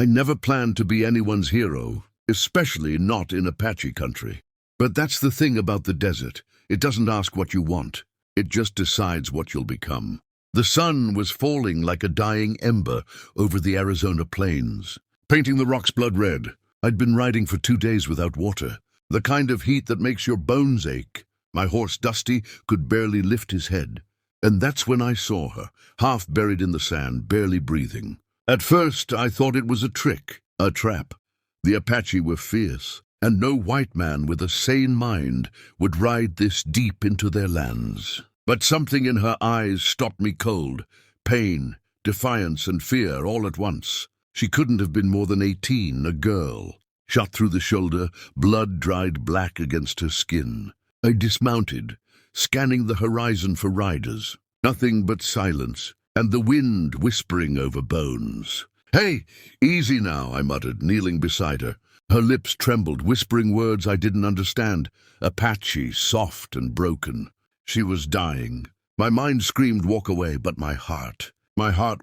I never planned to be anyone's hero, especially not in Apache country. But that's the thing about the desert. It doesn't ask what you want. It just decides what you'll become. The sun was falling like a dying ember over the Arizona plains, painting the rocks blood red. I'd been riding for 2 days without water, the kind of heat that makes your bones ache. My horse, Dusty, could barely lift his head. And that's when I saw her, half buried in the sand, barely breathing. At first, I thought it was a trick, a trap. The Apache were fierce, and no white man with a sane mind would ride this deep into their lands. But something in her eyes stopped me cold. Pain, defiance, and fear all at once. She couldn't have been more than 18, a girl. Shot through the shoulder, blood dried black against her skin. I dismounted, scanning the horizon for riders. Nothing but silence, and the wind whispering over bones. "Hey, easy now," I muttered, kneeling beside her. Her lips trembled, whispering words I didn't understand. Apache, soft and broken. She was dying. My mind screamed, "Walk away," but my heart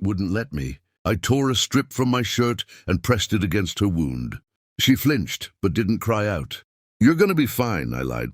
wouldn't let me. I tore a strip from my shirt and pressed it against her wound. She flinched, but didn't cry out. "You're gonna be fine," I lied.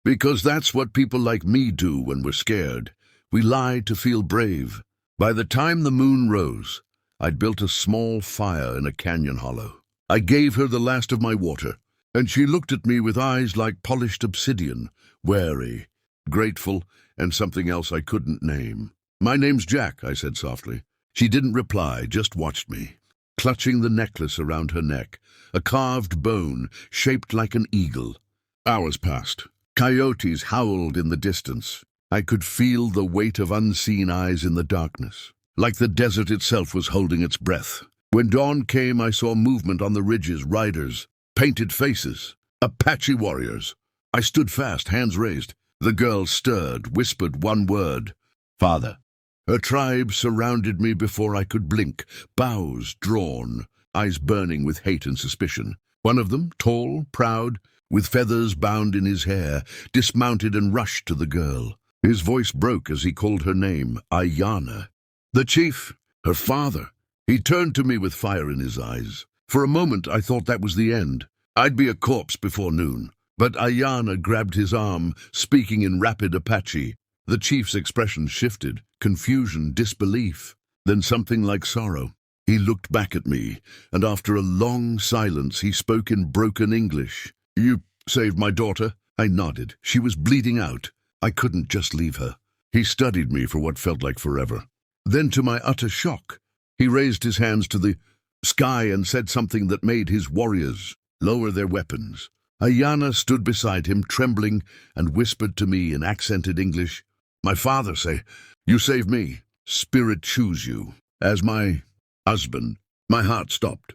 Because that's what people like me do when we're scared. We lie to feel brave. By the time the moon rose, I'd built a small fire in a canyon hollow. I gave her the last of my water, and she looked at me with eyes like polished obsidian, wary, grateful, and something else I couldn't name. "My name's Jack," I said softly. She didn't reply, just watched me, clutching the necklace around her neck, a carved bone shaped like an eagle. Hours passed. Coyotes howled in the distance. I could feel the weight of unseen eyes in the darkness, like the desert itself was holding its breath. When dawn came, I saw movement on the ridges, riders, painted faces, Apache warriors. I stood fast, hands raised. The girl stirred, whispered one word, "Father." Her tribe surrounded me before I could blink, bows drawn, eyes burning with hate and suspicion. One of them, tall, proud, with feathers bound in his hair, dismounted and rushed to the girl. His voice broke as he called her name, Ayanna. The chief, her father. He turned to me with fire in his eyes. For a moment I thought that was the end. I'd be a corpse before noon. But Ayanna grabbed his arm, speaking in rapid Apache. The chief's expression shifted, confusion, disbelief, then something like sorrow. He looked back at me, and after a long silence he spoke in broken English. "You saved my daughter?" I nodded. She was bleeding out. I couldn't just leave her. He studied me for what felt like forever. Then, to my utter shock, he raised his hands to the sky and said something that made his warriors lower their weapons. Ayanna stood beside him, trembling, and whispered to me in accented English, "My father say, you save me. Spirit choose you. As my husband." My heart stopped.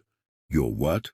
"Your what?"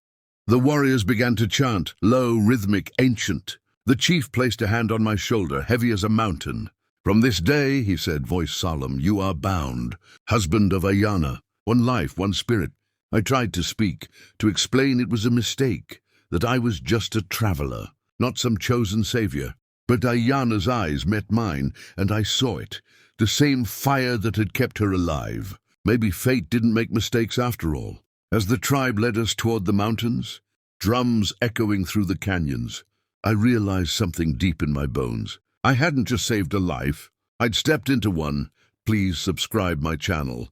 The warriors began to chant, low, rhythmic, ancient. The chief placed a hand on my shoulder, heavy as a mountain. "From this day," he said, voice solemn, "you are bound. Husband of Ayanna. One life, one spirit." I tried to speak, to explain it was a mistake, that I was just a traveler, not some chosen savior. But Ayanna's eyes met mine, and I saw it, the same fire that had kept her alive. Maybe fate didn't make mistakes after all. As the tribe led us toward the mountains, drums echoing through the canyons, I realized something deep in my bones. I hadn't just saved a life, I'd stepped into one. Please subscribe my channel.